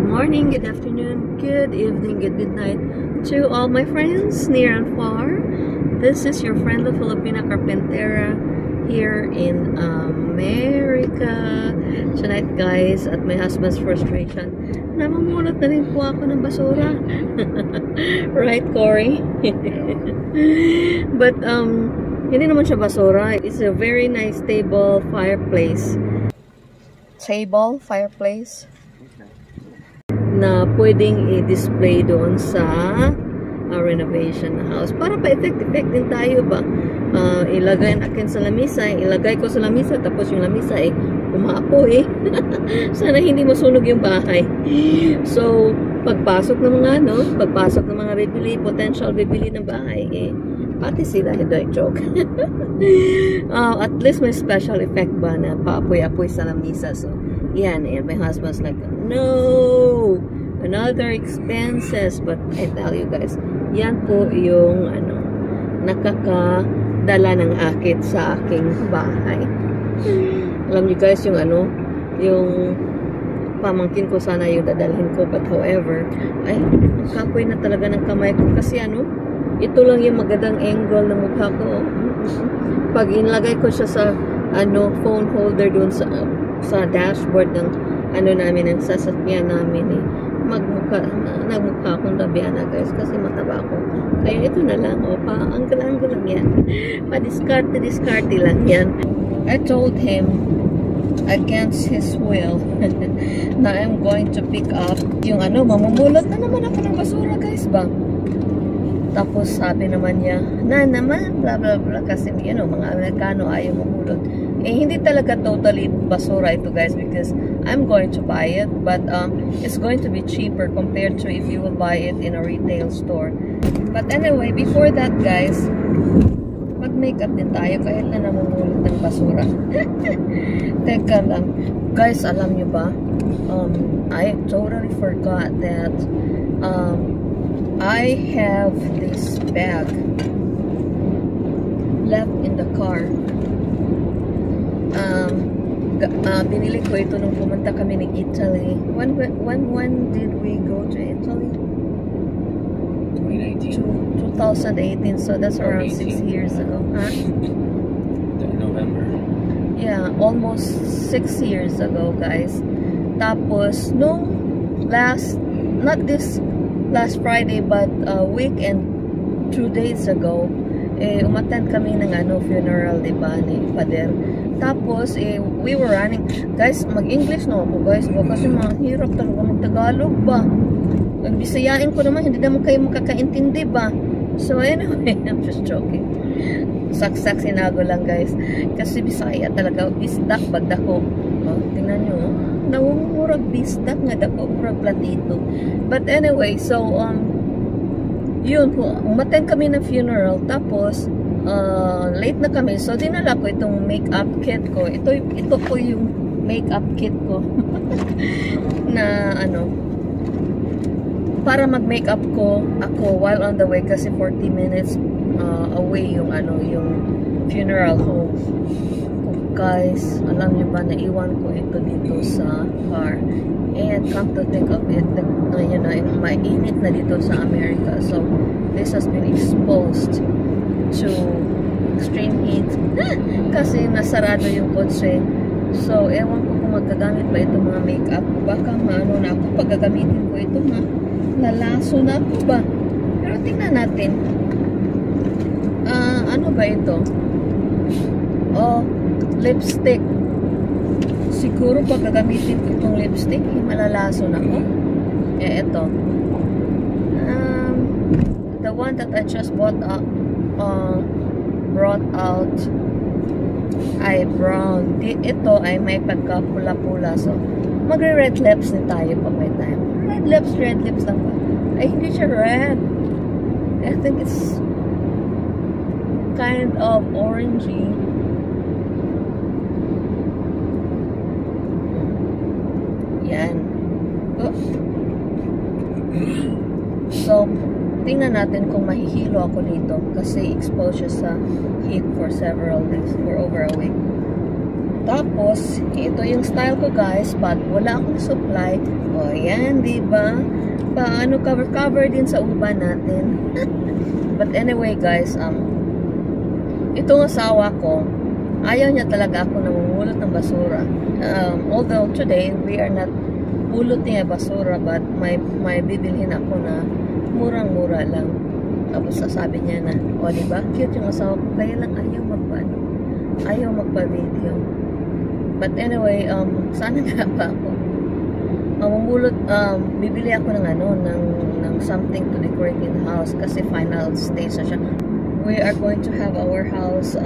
morning, good afternoon, good evening, good midnight to all my friends near and far. This is your friendly Filipina Carpentera here in America. Tonight guys, at my husband's frustration, namamulot na rin po ako ng basura. Right, Corey? But hindi naman siya basura. It's a very nice table fireplace. Fireplace na pwedeng i-display doon sa renovation house. Para pa-effect din tayo ba? Ilagay natin sa lamisa, ilagay ko sa lamisa, tapos yung lamisa umaapoy. Sana hindi masunog yung bahay. So, pagpasok ng mga potential bibili ng bahay, pati sila, hindi joke. At least may special effect ba na paapoy-apoy sa lamisa. So, yan, and my husband's like, no! Another expenses. But I tell you guys, yan po yung nakakadala ng akit sa aking bahay. Alam niyo guys, yung pamangkin ko, sana yung dadalhin ko, but however, ay, kapoy na talaga ng kamay ko kasi ito lang yung magandang angle ng mukha ko. Pag inlagay ko siya sa phone holder doon sa dashboard ng namin, ng sasakyan namin, nagmukha akong labiana guys kasi mataba ako. Kaya ito na lang, angle lang yan. Diskarte lang yan. I told him against his will na I'm going to pick up yung mamumulot na naman ako ng basura guys ba. Tapos sabi naman niya, na naman, blah blah blah, kasi mga Amerikano ayaw mamulot. Hindi talaga totally basura ito guys, because I'm going to buy it, but it's going to be cheaper compared to if you will buy it in a retail store. But anyway, before that guys, mag-makeup din tayo kahit na namumulot ng basura. Teka lang. Guys, alam nyo ba? I totally forgot that I have this bag left in the car. Binili ko ito nung pumunta kami ng Italy. When did we go to Italy? 2018, so that's around 6 years ago. Huh? November. Yeah, almost 6 years ago, guys. Tapos, not this last Friday, but weekend, 2 days ago, umattend kami ng funeral, diba, ni Pader. Tapos, we were running. Guys, mag-English na ako, guys. Kasi mahirap talaga mag-Tagalog ba? Nagbisayain ko naman, hindi naman kayo makakaintindi ba? So anyway, I'm just joking. Saksak sinago lang guys. Kasi Bisaya talaga, bisdak bagdako. Tingnan nyo, nawumurag bisdak nga dako, murag platito. But anyway, so yun po, umattend kami ng funeral. Tapos late na kami, so dinala ko itong makeup kit ko. Ito po yung makeup kit ko. Na para mag-makeup ko ako while on the way, kasi 40 minutes away yung funeral home. Guys, alam niyo ba, naiwan ko ito dito sa car. And come to think of it, mainit na dito sa America. So, this has been exposed to extreme heat. Kasi nasarado yung kotse. So, ewan ko kung magagamit ba itong mga makeup. Baka na ako paggagamitin ko ito lalaso na ako ba? Pero tingnan natin. Ano ba ito? Lipstick. Siguro pag gagamitin ko itong lipstick, malalaso na ako. Ito. The one that I just brought out ay brown. Ito ay may pagka-pula-pula. So, magre-red lips din tayo pag may time. Red lips lang ba? Ay, hindi siya red. I think it's kind of orangey. Yan. So, tingnan natin kung mahihilo ako dito kasi exposed siya sa heat for several days, for over a week. Tapos, ito yung style ko guys, but wala akong supply. O, yan, diba? Paano cover din sa uban natin. But anyway guys, itong asawa ko, ayaw niya talaga ako namumulot ng basura. Although today, we are not pulot niya basura, but may bibilhin ako na murang-mura lang. Tapos sasabi niya na, o diba, cute yung asawa ko, kaya lang ayaw magpa-video. But anyway, sana nga ba ako mamumulot, bibili ako ng ng something to decorate in the house kasi final stage na siya. We are going to have our house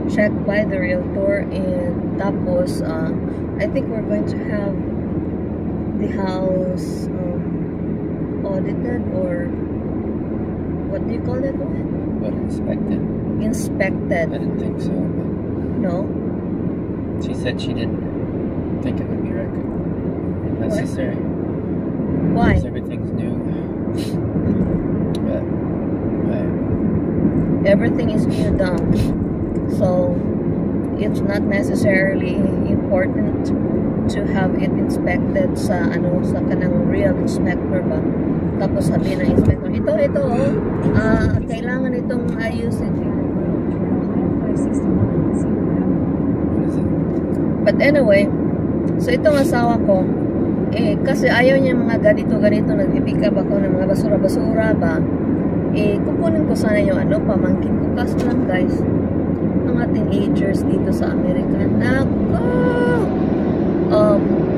checked by the realtor, and tapos I think we're going to have the house audited, or what do you call that one? But inspected. Inspected. I didn't think so. But No? she said she didn't think it would be necessary. Why? Because everything's new. But Everything is new done. So, it's not necessarily important to have it inspected sa kanang real inspector ba. Tapos sabi ng inspector, ito kailangan itong ayusin. But anyway, so itong asawa ko, kasi ayaw niya mga ganito, nag-pick up ako ng mga basura-basura ba, kukunin ko sana yung pamangkin ko. Kaso lang guys, mga teenagers dito sa Amerika, nako!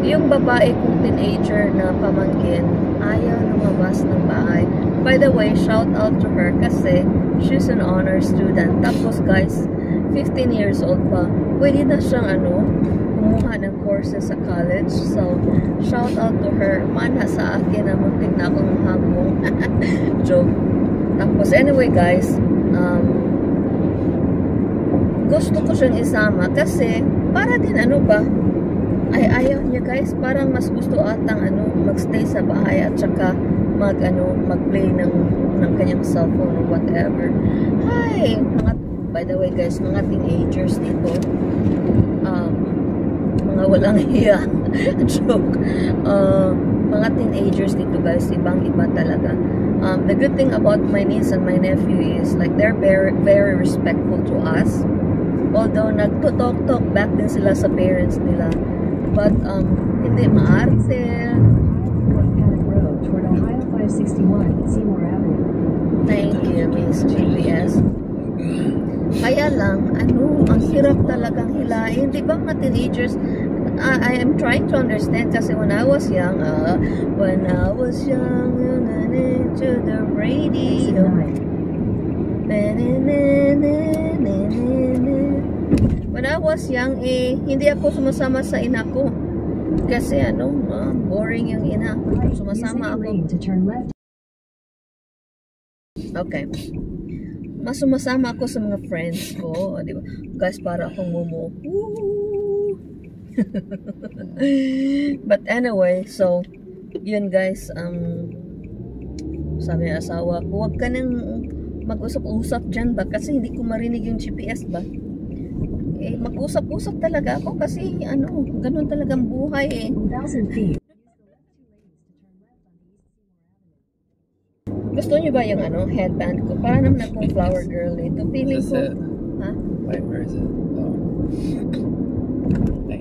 Yung babae kong teenager na pamangkin, ayaw lumabas ng bahay. By the way, shout out to her kasi she's an honor student. Tapos guys, 15 years old pa, pwede na siyang kumuha ng courses sa college. So, shout out to her. Mana sa akin na muntik na akong habong. Joke. Tapos, anyway guys, gusto ko siyang isama kasi para din ay ayaw niya guys, parang mas gusto atang magstay sa bahay at saka mag-play ng kanyang cellphone or whatever. Hi! By the way guys, mga teenagers dito, mga walang hiya. Joke. Mga teenagers dito guys, ibang-iba talaga. The good thing about my niece and my nephew is like they're very, very respectful to us. Although nagto-talk back din sila sa parents nila. But hindi maarte. Thank you, Miss GPS. Kaya lang, ang hirap talagang hilahin. Di ba mga teenagers, I am trying to understand kasi when I was young, to the radio. When I was young, hindi ako sumasama sa ina ko. Kasi boring yung ina. Sumasama ako. Okay. Mas sumasama ako sa mga friends ko, di ba? Guys, para akong mumu. But anyway, so yun guys, sabi ng asawa ko, huwag ka nang mag-usap-usap dyan ba? Kasi hindi ko marinig yung GPS ba? Mag-usap-usap talaga ako kasi ganun talagang buhay . Gusto niyo ba yung headband ko? Para naman akong flower girl ito. Feeling Is ko, this it? ha? Wait, where is it? Oh.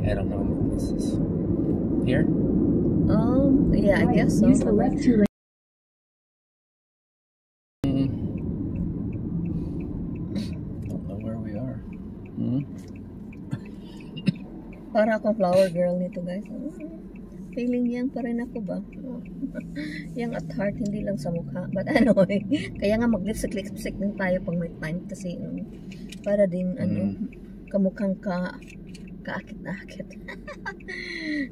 I don't know what this is. Here? Yeah, I guess so. Use the left 2 lanes. Don't know where we are. Para akong flower girl nito guys. Feeling yang pa rin ako ba? Yang at heart, hindi lang sa mukha. But anyway, kaya nga mag-lipstick din tayo pag may time kasi para din kamukhang kaakit-akit.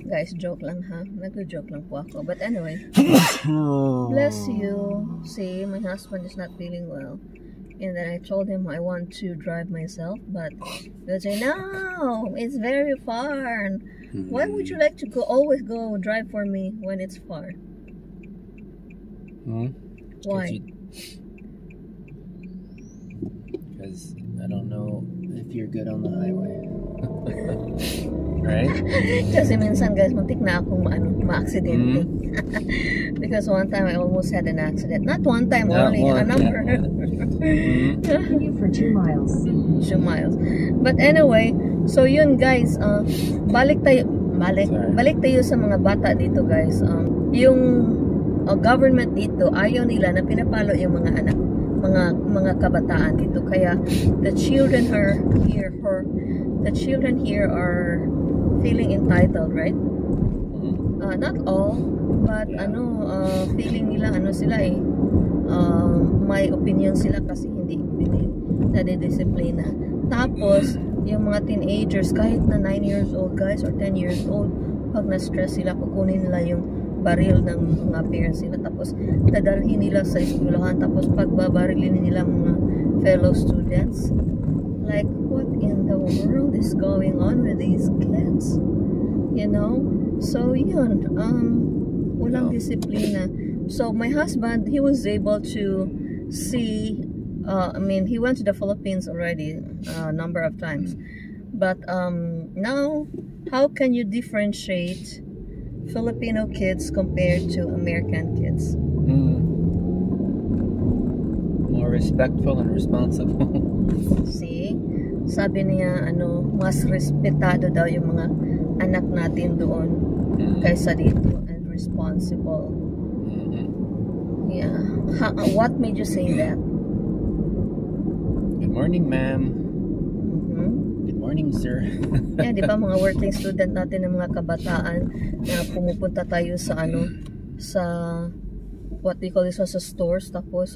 Guys, joke lang ha. Nag-joke lang po ako. But anyway, bless you. See, my husband is not feeling well. And then I told him I want to drive myself, but he'll say, no, it's very far. Why would you like to always go drive for me when it's far? Why? Because I don't know if you're good on the highway. Right? Kasi minsan guys, muntik na akong ma-aksidente. Because one time I almost had an accident. Not one time, Not only one, a number. Continue for 2 miles. 2 miles. But anyway, so yun guys, balik tayo sa mga bata dito guys. Yung government dito, ayaw nila na pinapalo yung mga anak, mga kabataan dito. Kaya the children here are feeling entitled, right? Not all, but feeling nila sila may opinion sila kasi hindi nadidisiplina. Tapos yung mga teenagers kahit na 9 years old guys or 10 years old, pag na-stress sila, kukunin nila yung baril ng mga parents nila, tapos dadalhin nila sa eskwelahan, tapos pagbabarilin nila mga fellow students. Like, what in the world is going on with these kids? You know? So yun, walang disiplina. So my husband, he was able to see, he went to the Philippines already a number of times. But now, how can you differentiate Filipino kids compared to American kids? More respectful and responsible. See? Sabi niya, mas respetado daw yung mga anak natin doon kaysa dito, and responsible. Yeah. What made you say that? Good morning, ma'am. Good morning, sir. Yeah, di ba mga working student natin ng mga kabataan na pumupunta tayo sa sa what we call this, sa stores, tapos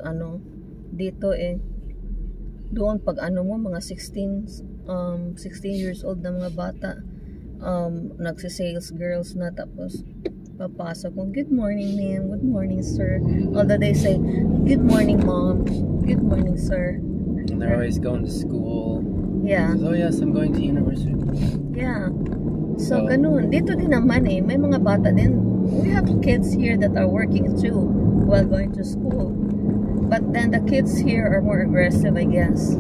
dito doon pag mo mga 16 years old na mga bata, nagsisales girls na, tapos papasok kung good morning ma'am, good morning sir, although they say good morning mom, good morning sir, and they're always going to school. Yeah. Oh yes, I'm going to university. Yeah. So ganun dito din naman may mga bata din. We have kids here that are working too while going to school, but then the kids here are more aggressive, I guess.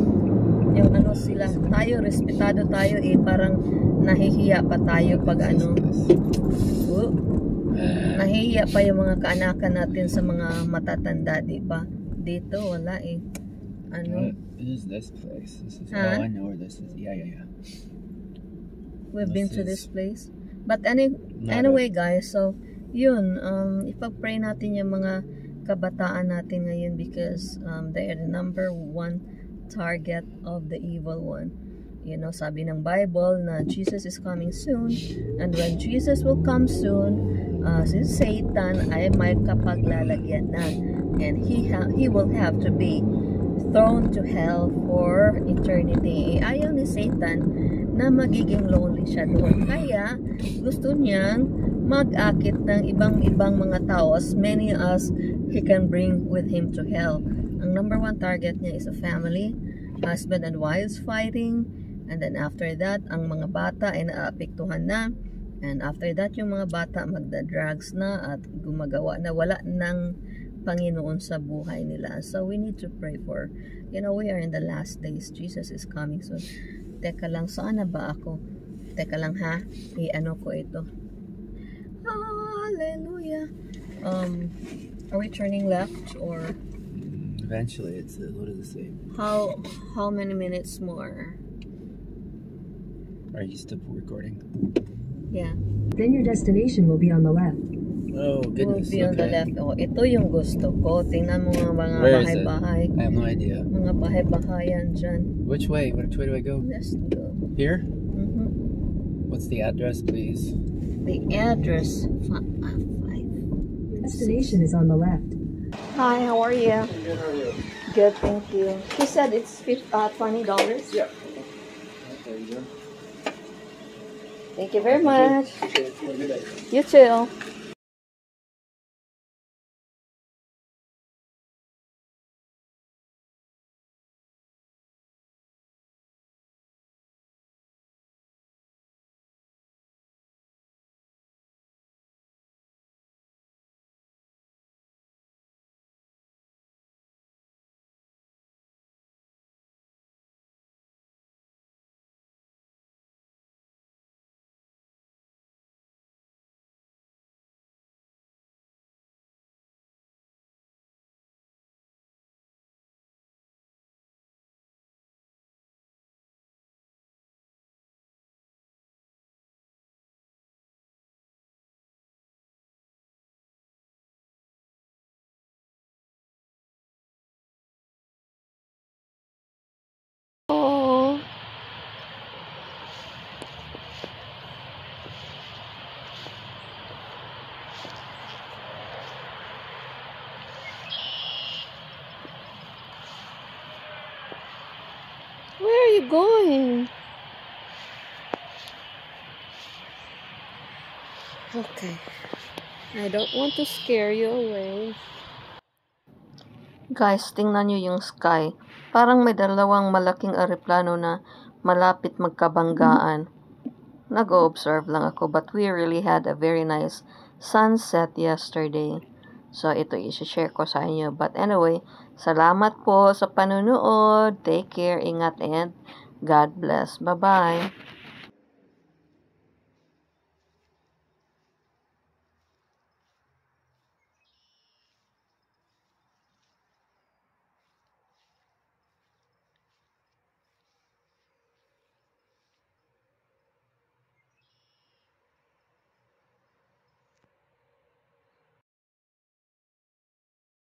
Yung sila, tayo respetado tayo, parang nahihiya pa tayo pag nahihiya pa yung mga kaanakan natin sa mga matatanda, di ba? Dito wala What is this place? This is I know where this is. Yeah. We've been to this place. But anyway guys, so yun, ipag-pray natin yung mga kabataan natin ngayon, because they are the number one target of the evil one. You know, sabi ng Bible na Jesus is coming soon, and when Jesus will come soon, si Satan ay may kapaglalagyan na, and he will have to be thrown to hell for eternity. Ayaw ni Satan na magiging lonely siya doon, kaya gusto niyang mag-akit ng ibang mga tao, as many as he can bring with him to hell. Ang number one target niya is a family, husband and wives fighting, and then after that, ang mga bata ay naapektuhan na, and after that, yung mga bata magda-drugs na at gumagawa na wala ng Panginoon sa buhay nila. So we need to pray for, we are in the last days. Jesus is coming soon. Teka lang, saan na ba ako? Teka lang ha, ko ito. Hallelujah. Are we turning left or? Eventually, it's what does it say? How many minutes more? Are you still recording? Yeah. Then your destination will be on the left. Oh goodness. Will be on the left. Oh, ito yung gusto ko. Tingnan mo mga Where is bahay-bahay. I have no idea. Mga bahay-bahayan dyan. Which way? Which way do I go? Let's go. Here? What's the address, please? The address. 5. Your destination is on the left. Hi, how are you? Good, how are you? Good, thank you. He said it's $20. Yeah. Okay, you doing? Thank you very much. Have a good day. You too. you going? Okay. I don't want to scare you away. Guys, tingnan nyo yung sky. Parang may dalawang malaking eroplano na malapit magkabanggaan. Nag-o-observe lang ako, but we really had a very nice sunset yesterday. So, ito i-share ko sa inyo. But anyway, salamat po sa panunood. Take care, ingat, and God bless. Bye-bye.